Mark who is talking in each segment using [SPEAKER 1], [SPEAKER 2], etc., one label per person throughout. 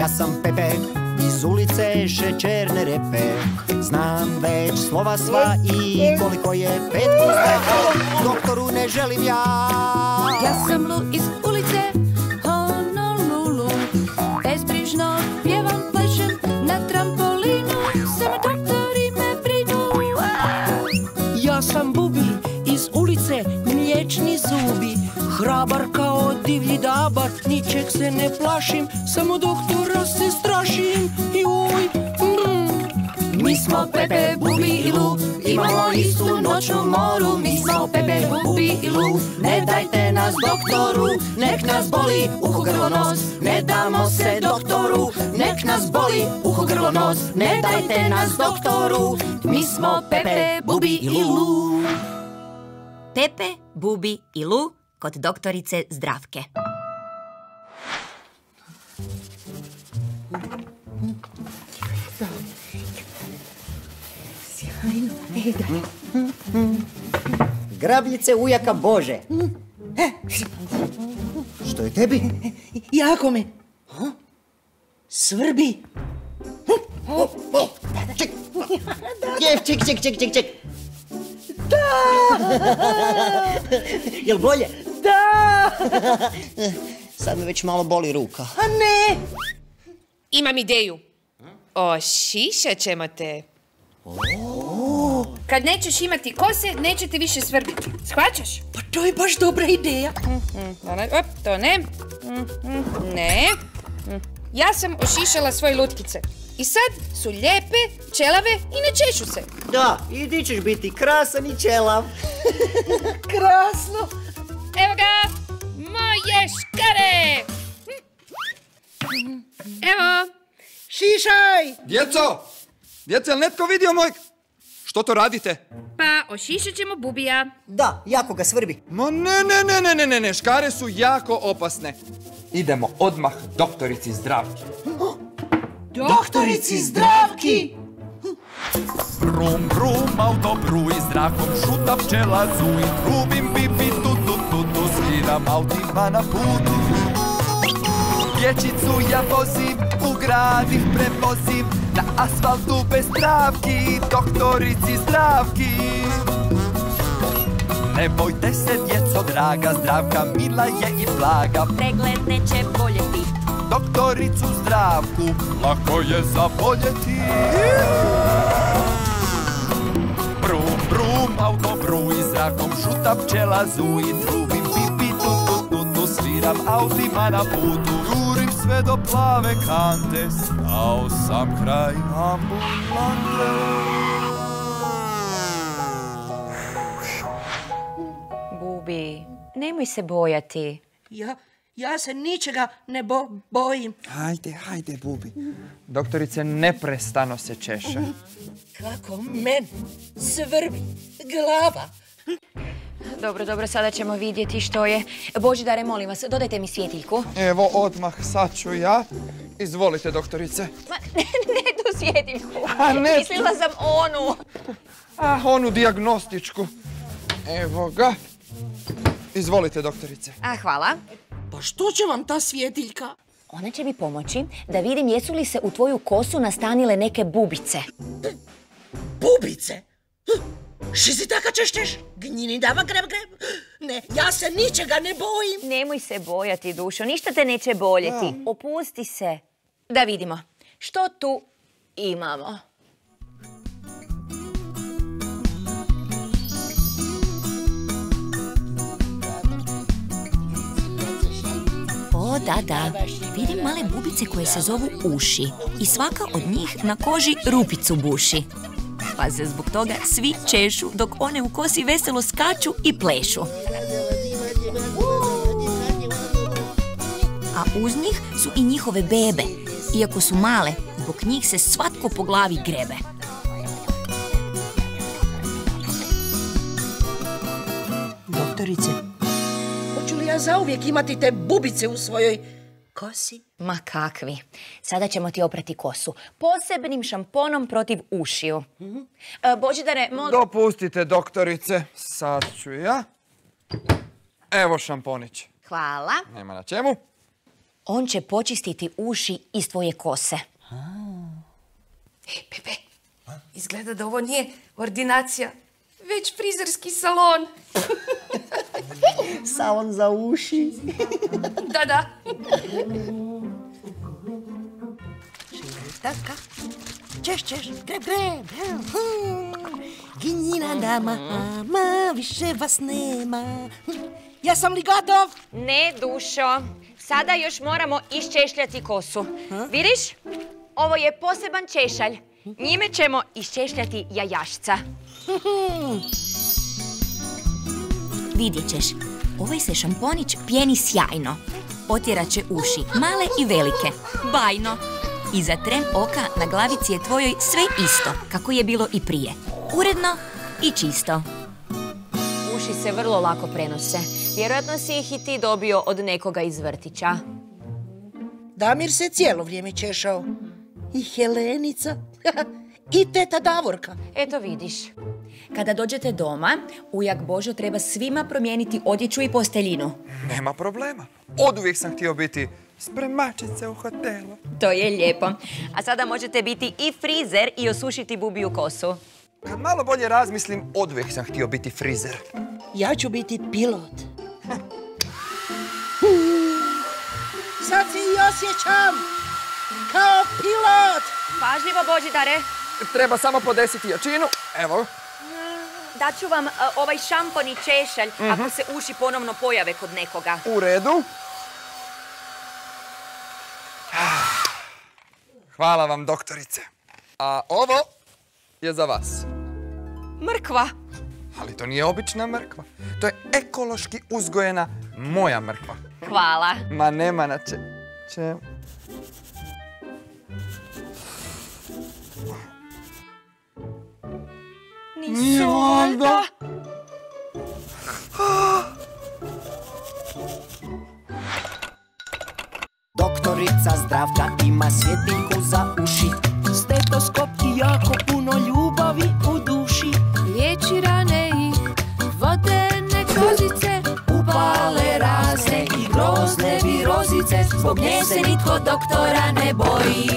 [SPEAKER 1] Ja sam Pepe iz ulice Šećerne repe. Znam već slova sva i koliko je 5 plus 5. Doktoru ne želim ja.
[SPEAKER 2] Ja sam Lu iz ulice Honolulu. Bezbrižno pjevam, plešem na trampolinu. Samo doktori me brinu.
[SPEAKER 3] Ja sam Bubi iz ulice Mliječni zubi. Hrabar kao divlji dabar, ničeg se ne plašim, samo doktora se strašim. Juj.
[SPEAKER 2] Mi smo Pepe, Bubi i Lu, imamo istu noćnu moru. Mi smo Pepe, Bubi i Lu, ne dajte nas doktoru. Nek nas boli uho, grlo, nos, ne damo se doktoru. Nek nas boli uho, grlo, nos, ne dajte nas doktoru. Mi smo Pepe, Bubi i Lu.
[SPEAKER 4] Pepe, Bubi i Lu kod doktorice Zdravke.
[SPEAKER 3] Sjajno, daj.
[SPEAKER 1] Grabljice ujaka Bože. Što je tebi?
[SPEAKER 3] Jako me svrbi.
[SPEAKER 1] Ček. Jel bolje?
[SPEAKER 3] Da!
[SPEAKER 1] Sad me već malo boli ruka.
[SPEAKER 3] A ne!
[SPEAKER 5] Imam ideju. Ošišat ćemo te. Kad nećeš imati kose, neće te više svrbiti. Shvaćaš?
[SPEAKER 3] Pa to je baš dobra ideja.
[SPEAKER 5] Op, to ne. Ne. Ja sam ošišala svoje lutkice. I sad su lijepe, ćelave i ne češu se.
[SPEAKER 1] Da, i ti ćeš biti krasan i ćelav.
[SPEAKER 3] Krasno!
[SPEAKER 5] Evo ga, moje škare! Evo.
[SPEAKER 3] Šišaj!
[SPEAKER 6] Djeco, jel netko vidio moj... Što to radite?
[SPEAKER 5] Pa ošišat ćemo Bubija.
[SPEAKER 1] Da, jako ga svrbi.
[SPEAKER 6] Ma ne, škare su jako opasne. Idemo odmah doktorici Zdravki.
[SPEAKER 3] Doktorici Zdravki!
[SPEAKER 7] Brum, brum, auto bruji, zrakom šuta pčela zuji. Trubim, bibi, tu, skidam autima na putu. Dječicu ja vozim, u grad ih prevozim, na asfaltu bez travki, doktorici Zdravki. Ne bojte se, djeco draga, Zdravka mila je i blaga.
[SPEAKER 4] Pregled neće boljeti.
[SPEAKER 7] Doktoricu Zdravku lako je zaboljeti. Brum, brum, auto bruji, zrakom šuta pčela zuji. Trubim, pipi, tu, sviram autima na putu. Jurim sve do plave kante, stao sam kraj ambulante.
[SPEAKER 4] Bubi, nemoj se bojati.
[SPEAKER 3] Ja se ničega ne bojim.
[SPEAKER 6] Hajde, Bubi. Doktorice neprestano se češe.
[SPEAKER 3] Kako men svrbi glava.
[SPEAKER 4] Dobro, sada ćemo vidjeti što je. Božidare, molim vas, dodajte mi svjetiljku.
[SPEAKER 6] Evo, odmah, sad ću ja. Izvolite, doktorice.
[SPEAKER 4] Ma, ne tu svjetiljku.
[SPEAKER 6] A ne.
[SPEAKER 4] Mislila sam onu.
[SPEAKER 6] Onu dijagnostičku. Evo ga. Izvolite, doktorice.
[SPEAKER 4] Hvala.
[SPEAKER 3] Pa što će vam ta svjetiljka?
[SPEAKER 4] Ona će mi pomoći da vidim jesu li se u tvoju kosu nastanile neke bubice.
[SPEAKER 3] Bubice? Šizi taka češćeš? Gnjini dava greb. Ne, ja se ničega ne bojim.
[SPEAKER 4] Nemoj se bojati, dušo, ništa te neće boljeti. Opusti se. Da vidimo. Što tu imamo? O, da. Vidim male bubice koje se zovu uši. I svaka od njih na koži rupicu buši. Pa se zbog toga svi češu, dok one u kosi veselo skaču i plešu. A uz njih su i njihove bebe. Iako su male, zbog njih se svatko po glavi grebe.
[SPEAKER 3] Doktorice, hoću li ja zauvijek imati te bubice u svojoj kosi?
[SPEAKER 4] Ma kakvi. Sada ćemo ti oprati kosu. Posebnim šamponom protiv ušiju. Božidare,
[SPEAKER 6] Dopustite, doktorice. Sad ću ja. Evo šamponić.
[SPEAKER 4] Hvala.
[SPEAKER 6] Nema na čemu.
[SPEAKER 4] On će počistiti uši iz tvoje kose.
[SPEAKER 2] Pepe, izgleda da ovo nije ordinacija, već frizerski salon.
[SPEAKER 3] Salon za uši.
[SPEAKER 2] Da.
[SPEAKER 3] Taka. Češ, greb. Ginjina dama, više vas nema. Jesam li gotov?
[SPEAKER 4] Ne, dušo. Sada još moramo iščešljati kosu. Vidiš? Ovo je poseban češalj. Njime ćemo iščešljati jajašca. Vidjet ćeš, ovaj se šamponić pjeni sjajno. Otjerat će uši, male i velike. Bajno. I za tren oka na glavici je tvojoj sve isto, kako je bilo i prije. Uredno i čisto. Uši se vrlo lako prenose. Vjerojatno si ih i ti dobio od nekoga iz vrtića.
[SPEAKER 3] Damir se cijelo vrijeme češao. I Helenica. I teta Davorka.
[SPEAKER 4] Eto vidiš. Kada dođete doma, ujak Božo treba svima promijeniti odjeću i posteljinu.
[SPEAKER 6] Nema problema. Oduvijek sam htio biti spremačica u hotelu.
[SPEAKER 4] To je lijepo. A sada možete biti i frizer i osušiti Bubiju kosu.
[SPEAKER 6] Kad malo bolje razmislim, oduvijek sam htio biti frizer.
[SPEAKER 3] Ja ću biti pilot. Sad se i osjećam kao pilot.
[SPEAKER 4] Pažljivo, Božidare.
[SPEAKER 6] Treba samo podesiti jačinu. Evo.
[SPEAKER 4] Daću vam ovaj šampon i češalj ako se uši ponovno pojave kod nekoga.
[SPEAKER 6] U redu. Hvala vam, doktorice. A ovo je za vas.
[SPEAKER 4] Mrkva.
[SPEAKER 6] Ali to nije obična mrkva. To je ekološki uzgojena moja mrkva.
[SPEAKER 4] Hvala.
[SPEAKER 6] Ma nema na če...
[SPEAKER 4] Nije valjda.
[SPEAKER 1] Doktorica Zdravka ima svjetiljku za uši.
[SPEAKER 3] Stetoskop i jako puno ljubavi u duši.
[SPEAKER 2] Liječi rane i vodene kozice, upale razne i grozne virozice. Zbog nje se nitko doktora ne boji.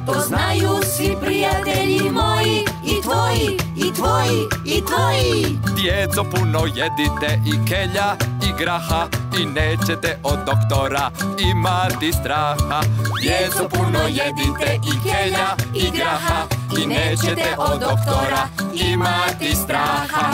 [SPEAKER 2] To znaju svi prijatelji moji, i tvoji, i tvoji, i tvoji.
[SPEAKER 7] Djeco, puno jedite i kelja i graha i nećete od doktora imati straha. Djeco, puno jedite i kelja i graha i nećete od doktora imati straha.